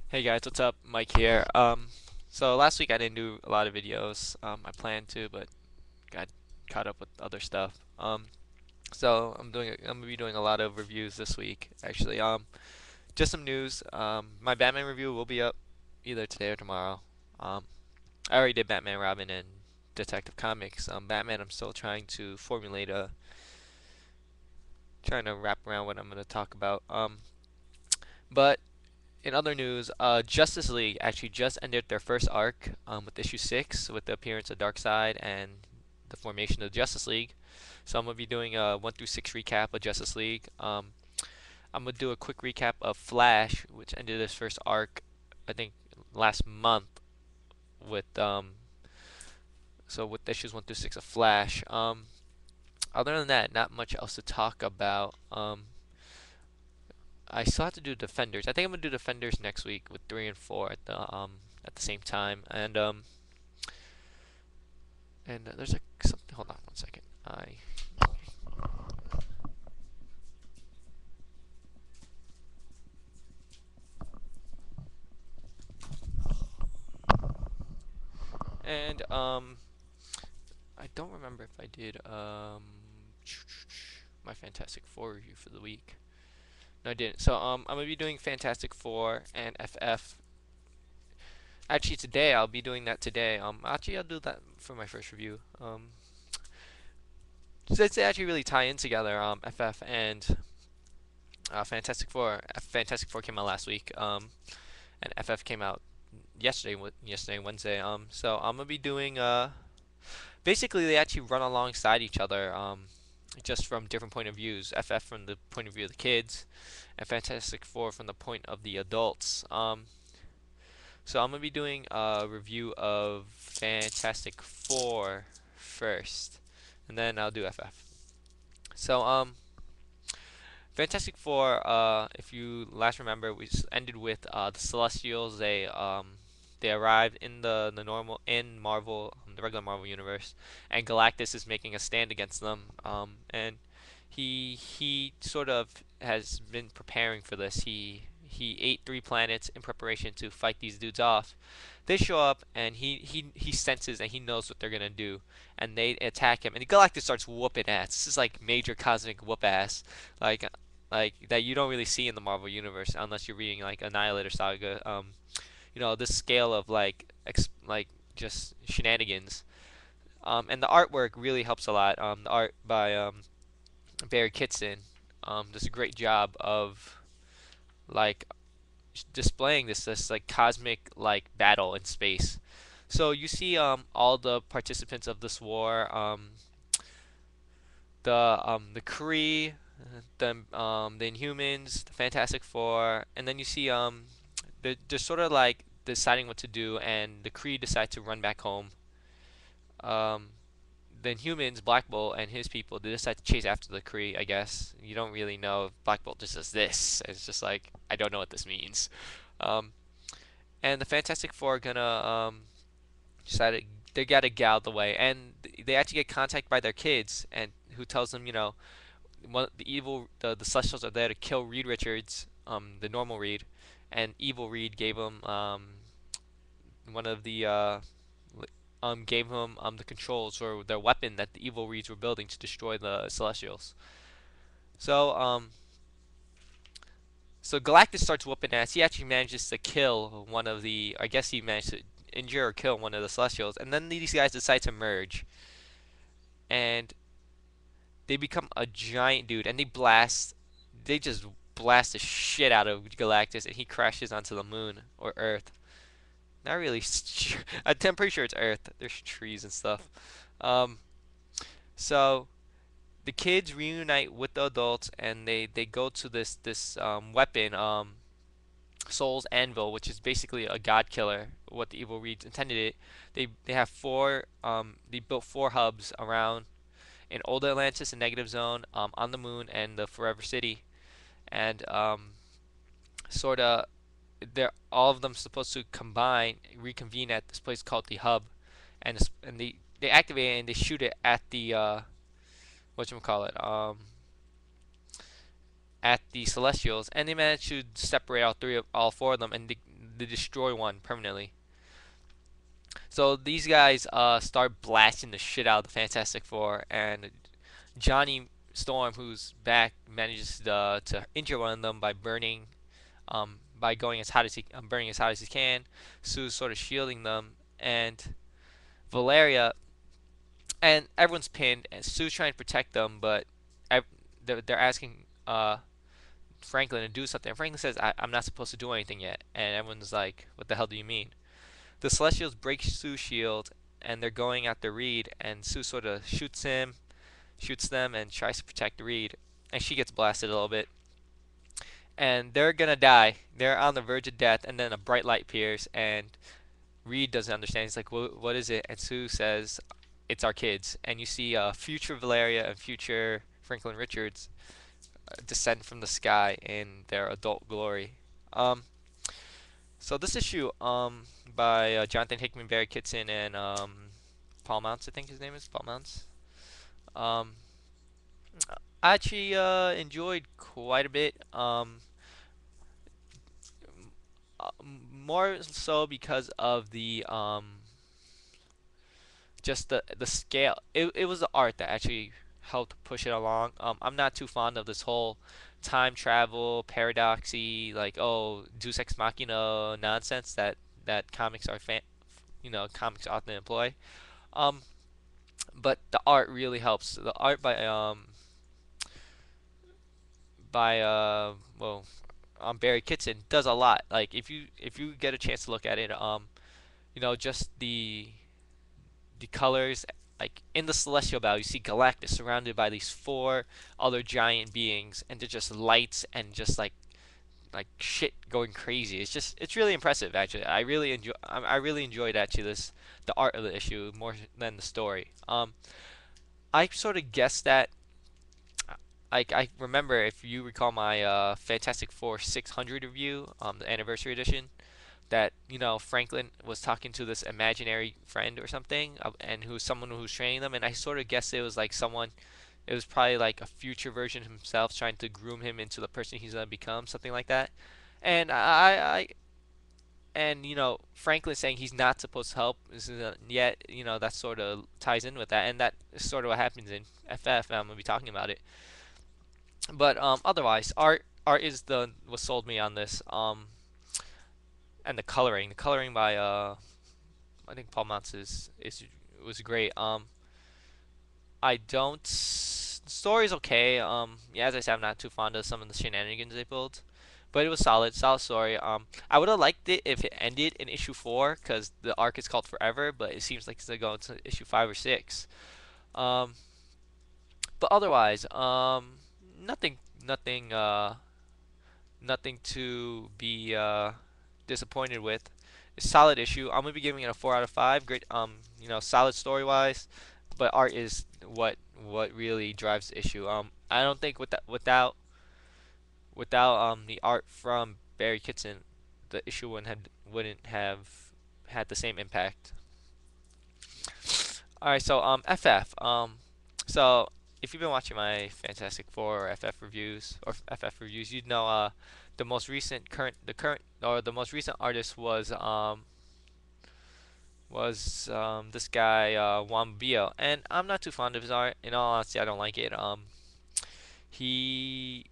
Hey guys, what's up? Mike here. So last week I didn't do a lot of videos. I planned to, but got caught up with other stuff. So I'm gonna be doing a lot of reviews this week. Actually, just some news. My Batman review will be up either today or tomorrow. Um, I already did Batman, Robin, and Detective Comics. Batman, I'm still trying to wrap around what I'm gonna talk about. But in other news, Justice League actually just ended their first arc with issue 6 with the appearance of Darkseid and the formation of Justice League. So I'm going to be doing a 1 through 6 recap of Justice League. I'm going to do a quick recap of Flash, which ended its first arc, I think, last month with with issues 1 through 6 of Flash. Other than that, not much else to talk about. I still have to do Defenders. I think I'm gonna do Defenders next week with 3 and 4 at the same time. And there's like something. Hold on 1 second. I and I don't remember if I did my Fantastic Four review for the week. No, I didn't. So I'm gonna be doing Fantastic Four and FF. Actually, today I'll be doing that today. Actually I'll do that for my first review. So they actually really tie in together. FF and Fantastic Four. Fantastic Four came out last week. And FF came out yesterday, Wednesday. So I'm gonna be doing basically they actually run alongside each other. Just from different point of views. FF from the point of view of the kids, and Fantastic Four from the point of the adults. So I'm gonna be doing a review of Fantastic Four first, and then I'll do FF. So Fantastic Four. If you last remember, we ended with the Celestials. They arrived in the normal in Marvel, the regular Marvel universe, and Galactus is making a stand against them. And he sort of has been preparing for this. He ate 3 planets in preparation to fight these dudes off. They show up and he senses and he knows what they're gonna do, and they attack him. And Galactus starts whooping ass. This is like major cosmic whoop ass, like that you don't really see in the Marvel universe unless you're reading like Annihilator Saga. This scale of like just shenanigans. And the artwork really helps a lot. The art by Barry Kitson does a great job of like displaying this like cosmic like battle in space. So you see all the participants of this war, the Kree, the Inhumans, the Fantastic Four, and then you see they're sort of like deciding what to do, and the Kree decide to run back home. Um, the Inhumans, Black Bolt and his people, they decide to chase after the Kree. I guess you don't really know if Black Bolt just does this. It's just like I don't know what this means. Um, and the Fantastic Four are gonna decide they gotta get out of the way, and they actually get contacted by their kids, and who tells them, the Celestials are there to kill Reed Richards, the normal Reed, and evil Reed gave him one of the gave him the controls or their weapon that the evil Reeds were building to destroy the Celestials. So so Galactus starts whooping ass. He actually manages to kill one of the. I guess he managed to injure or kill one of the Celestials, and then these guys decide to merge, and they become a giant dude, and they just blast the shit out of Galactus, and he crashes onto the moon or Earth. Not really. I'm pretty sure it's Earth. There's trees and stuff. Um, so the kids reunite with the adults, and they go to this weapon, Soul's Anvil, which is basically a god killer. What the evil Reeds intended it. They have they built 4 hubs around in Old Atlantis and Negative Zone, on the Moon, and the Forever City, and sort of they're all of them supposed to reconvene at this place called the Hub, and they activate it and they shoot it at the whatchamacallit, at the Celestials, and they manage to separate all 4 of them, and they destroy one permanently. So these guys start blasting the shit out of the Fantastic Four, and Johnny Storm, who's back, manages to injure one of them by by going as hot as burning as hot as he can. Sue's sort of shielding them, and Valeria, and everyone's pinned, and Sue's trying to protect them, but they're asking Franklin to do something. And Franklin says, I'm not supposed to do anything yet, and everyone's like, what the hell do you mean? The Celestials break Sue's shield, and they're going after Reed, and Sue sort of shoots them, and tries to protect Reed, and she gets blasted a little bit, and they're gonna die. They're on the verge of death, and then a bright light appears, and Reed doesn't understand. He's like, what is it? And Sue says, it's our kids. And you see future Valeria and future Franklin Richards descend from the sky in their adult glory. Um, so this issue by Jonathan Hickman, Barry Kitson, and Paul Mounts, I think his name is Paul Mounts. Um, I actually enjoyed quite a bit. More so because of the just the scale. It was the art that actually helped push it along. I'm not too fond of this whole time travel paradoxy, like, oh, Deus Ex Machina nonsense that comics are comics often employ. Um, but the art really helps. The art by well Barry Kitson does a lot. Like if you get a chance to look at it, just the colors, like in the celestial battle, you see Galactus surrounded by these four other giant beings, and they're just lights and just like shit going crazy. It's really impressive actually. I really enjoyed actually this the art of the issue more than the story. I sort of guessed that. Like I remember, if you recall my Fantastic Four 600 review, the anniversary edition, that Franklin was talking to this imaginary friend or something, and who was someone who was training them, and I sort of guessed it was like someone. It was probably like a future version of himself trying to groom him into the person he's gonna become, something like that. And Franklin saying he's not supposed to help yet, that sort of ties in with that, and that is sort of what happens in FF. And I'm gonna be talking about it, but otherwise, art is the what sold me on this. And the coloring by I think Paul Mounts is was great. I don't. The story's okay. Yeah, as I said, I'm not too fond of some of the shenanigans they pulled, but it was solid story. I would have liked it if it ended in issue 4, because the arc is called Forever, but it seems like it's gonna go into issue 5 or 6. Um, but otherwise, nothing, nothing, nothing to be disappointed with. It's a solid issue. I'm gonna be giving it a 4 out of 5. Great, solid story wise, but art is what really drives the issue. I don't think without the art from Barry Kitson, the issue wouldn't have had the same impact. All right, so FF. So if you've been watching my Fantastic Four or FF reviews, you'd know the most recent artist was this guy Juan Bio, and I'm not too fond of his art. In all honesty, I don't like it. He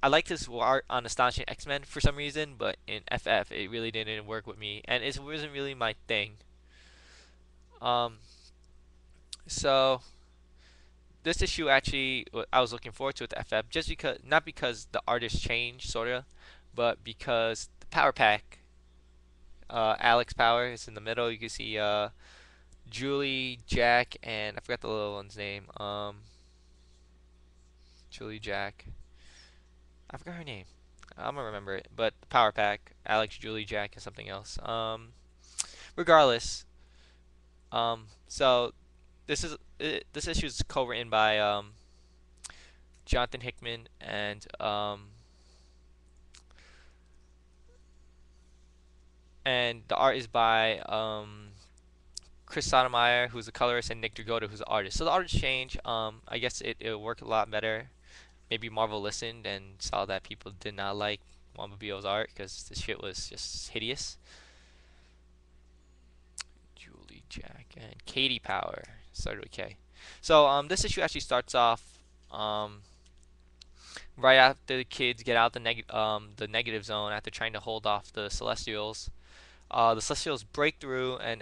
I liked his art on Astonishing X-Men for some reason, but in FF it really didn't work with me, and it wasn't really my thing. Um, so this issue actually I was looking forward to with FF, just because not because the artist changed sorta, but because the power pack, Alex Power is in the middle. You can see Julie, Jack, and I forgot the little one's name. Julie, Jack. I forgot her name. I'm gonna remember it. But the power pack, Alex, Julie, Jack, and something else. Regardless, so this issue is co-written by Jonathan Hickman and the art is by Chris Sotomayer, who's the colorist, and Nick Dragotta, who's the artist. So the artist changed. I guess it worked a lot better. Maybe Marvel listened and saw that people did not like Wambabio's art because this shit was just hideous. Jack and Katie Power started with K. So this issue actually starts off um, right after the kids get out the negative zone after trying to hold off the Celestials. The Celestials break through, and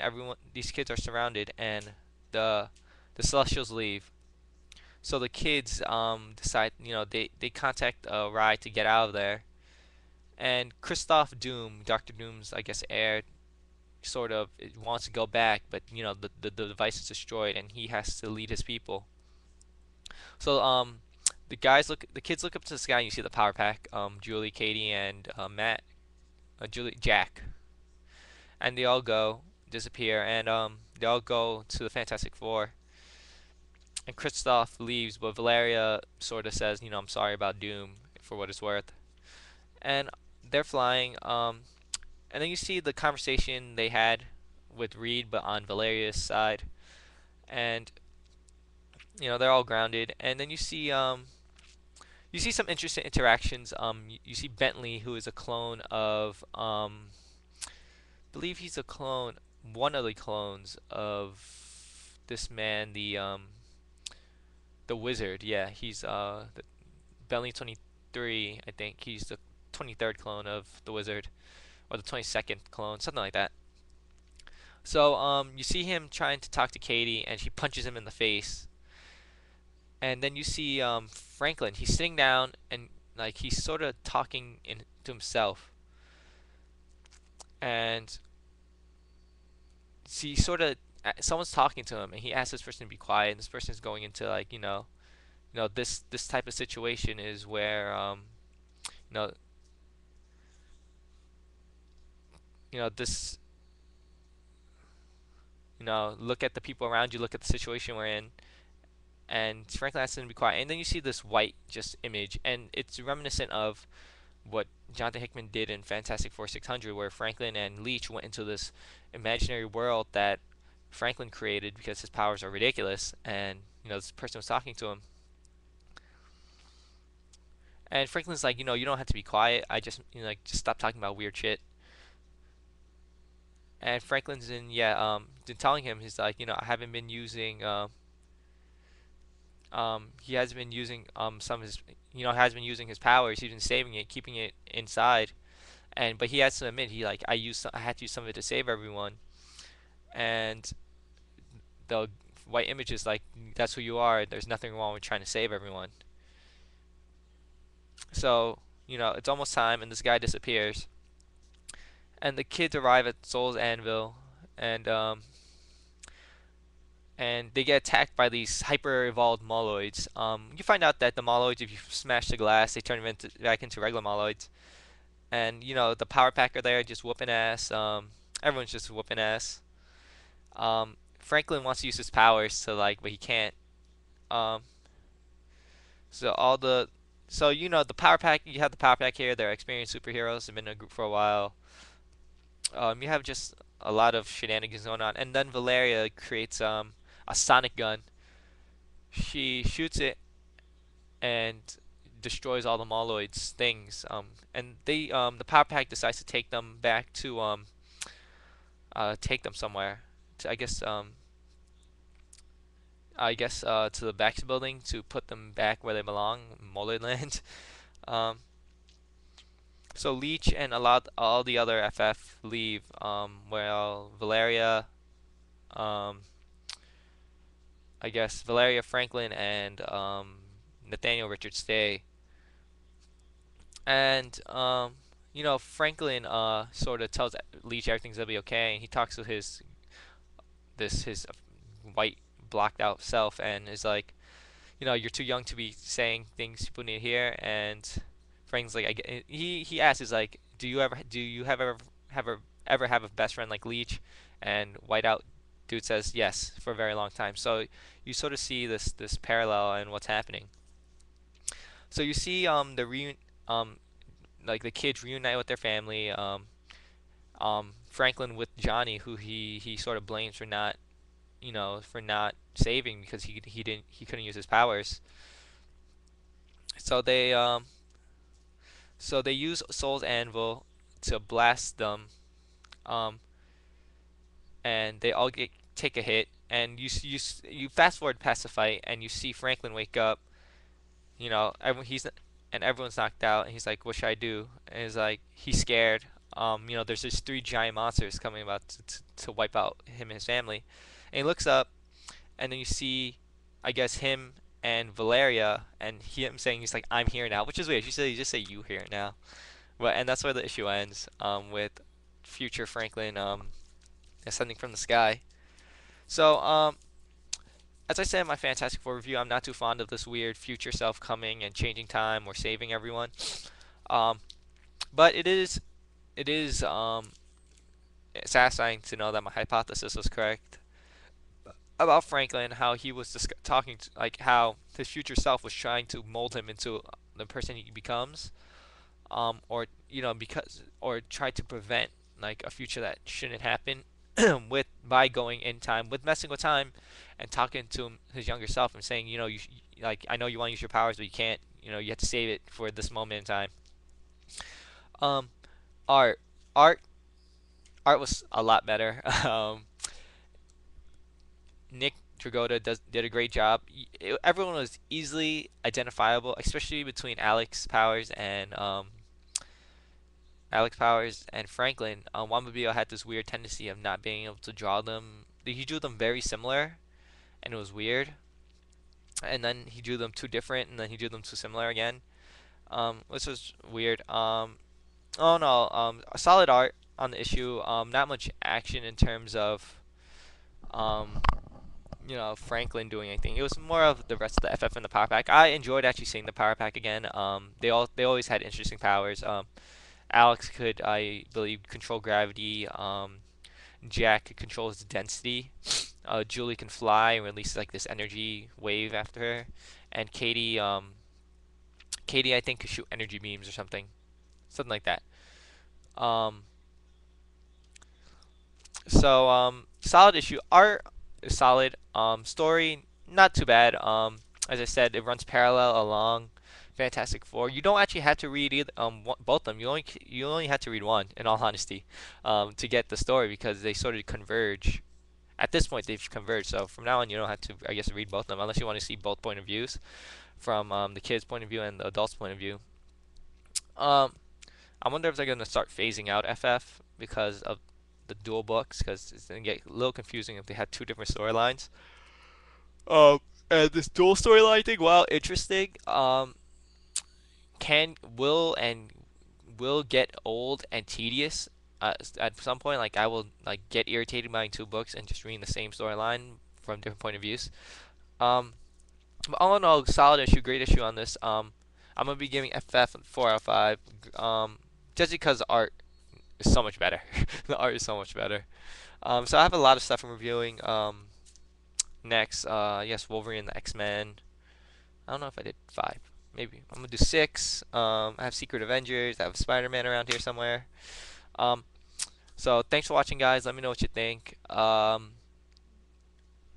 these kids are surrounded, and the the Celestials leave. So the kids decide, they contact a ride to get out of there, and Christoph Doom, Doctor Doom's I guess heir, sort of wants to go back, but the device is destroyed, and he has to lead his people. So the kids look up to the sky, and you see the power pack, Julie, Katie, and Matt, Jack, and they all go disappear, and they all go to the Fantastic Four. And Kristoff leaves, but Valeria sort of says, I'm sorry about Doom for what it's worth. And they're flying, and then you see the conversation they had with Reed, but on Valeria's side, and they're all grounded. And then you see some interesting interactions. You see Bentley, who is a clone of I believe he's a clone, one of the clones of this man, the wizard. Yeah, he's Bentley 23. I think he's the 23rd clone of the wizard, or the 22nd clone, something like that. So you see him trying to talk to Katie, and she punches him in the face. And then you see Franklin. He's sitting down, and like he's sort of talking to himself, and see sort of someone's talking to him, and he asks this person to be quiet. And this person is going into like this type of situation is where you know this look at the people around you, look at the situation we're in, and Franklin asks him to be quiet. And then you see this white just image, and it's reminiscent of what Jonathan Hickman did in Fantastic Four 600, where Franklin and Leech went into this imaginary world that Franklin created because his powers are ridiculous, and this person was talking to him, and Franklin's like, you don't have to be quiet. I just, like, just stop talking about weird shit. And Franklin's been telling him, he's like, I haven't been using he has been using some of his has been using his powers. He's been saving it, keeping it inside, and but he has to admit, I had to use some of it to save everyone. And the white image is like, that's who you are. There's nothing wrong with trying to save everyone. So it's almost time, and this guy disappears, and the kids arrive at Soul's Anvil, and they get attacked by these hyper evolved Moloids. You find out that the Moloids, if you smash the glass, they turn back into regular Moloids. And the power pack are there, just whooping ass. Everyone's just whooping ass. Franklin wants to use his powers to like, but he can't. Um, so all the so the power pack, you have the power pack here. They're experienced superheroes. They've been in a group for a while. You have just a lot of shenanigans going on, and then Valeria creates a sonic gun. She shoots it and destroys all the Moloids things. And the Power Pack decides to take them back to take them somewhere. I guess to the Bax building to put them back where they belong, Moloid Land. Um, so Leech and all the other FF leave. Well, Valeria, um, I guess Valeria Franklin and Nathaniel Richards stay. And Franklin sort of tells Leech everything's gonna be okay, and he talks to his white blocked out self, and is like, you're too young to be saying things people need to hear. And Franklin's like, he asks, is like, do you ever have a best friend like Leech? And Whiteout dude says yes, for a very long time. So you sort of see this parallel in what's happening. So you see um like the kids reunite with their family. Franklin with Johnny, who he sort of blames for not saving because he couldn't use his powers. So they use Soul's Anvil to blast them, um, and they all get take a hit, and you fast forward past the fight, and you see Franklin wake up. And everyone's knocked out, and he's like, "What should I do?" And he's like, he's scared. There's these three giant monsters coming about to wipe out him and his family, and he looks up, and then you see, I guess, him and Valeria, and him saying he's like, "I'm here now," which is weird. You just say "you here now," but and that's where the issue ends. With future Franklin ascending from the sky. So as I said in my Fantastic Four review, I'm not too fond of this weird future self coming and changing time or saving everyone. Um, but it is satisfying to know that my hypothesis was correct about Franklin, how he was talking to, like how his future self was trying to mold him into the person he becomes, or because or try to prevent like a future that shouldn't happen with by going in time, with messing with time, and talking to his younger self and saying, like, I know you want to use your powers, but you can't. You have to save it for this moment in time. Um, art, art, art was a lot better. Nick Dragotta did a great job. Everyone was easily identifiable, especially between Alex Powers and Franklin. Juan Babio had this weird tendency of not being able to draw them. He drew them very similar, and it was weird. And then he drew them too different, and then he drew them too similar again, which was weird. Oh no, solid art on the issue. Not much action in terms of um, Franklin doing anything. It was more of the rest of the FF and the Power Pack. I enjoyed actually seeing the Power Pack again. They always had interesting powers. Alex could, I believe, control gravity. Jack could control his density. Julie can fly and release like this energy wave after her, and Katie, I think, could shoot energy beams or something like that. Um, solid issue. Art is solid. Story not too bad. As I said, it runs parallel along Fantastic Four. You don't actually have to read both of them. You only have to read one, in all honesty, to get the story, because they sort of converge. At this point, they've converged. So from now on, you don't have to, I guess, read both of them unless you want to see both point of views, from the kid's point of view and the adult's point of view. Um, I wonder if they're going to start phasing out FF because of the dual books, because it's going to get a little confusing if they had two different storylines. And this dual storyline thing, while interesting, can will get old and tedious at some point. Like, I will like get irritated by two books and just reading the same storyline from different point of views. Um, but all in all, solid issue, great issue on this. I'm gonna be giving FF 4 out of 5. Just because the art is so much better. The art is so much better. So I have a lot of stuff I'm reviewing. Next, yes, Wolverine and the X-Men. I don't know if I did 5. Maybe I'm gonna do 6. I have Secret Avengers. I have Spider-Man around here somewhere. Um, so thanks for watching, guys. Let me know what you think.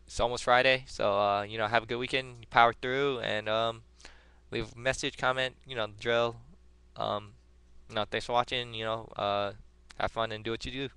It's almost Friday, so have a good weekend. Power through, and leave a message, comment. The drill. Thanks for watching. Have fun and do what you do.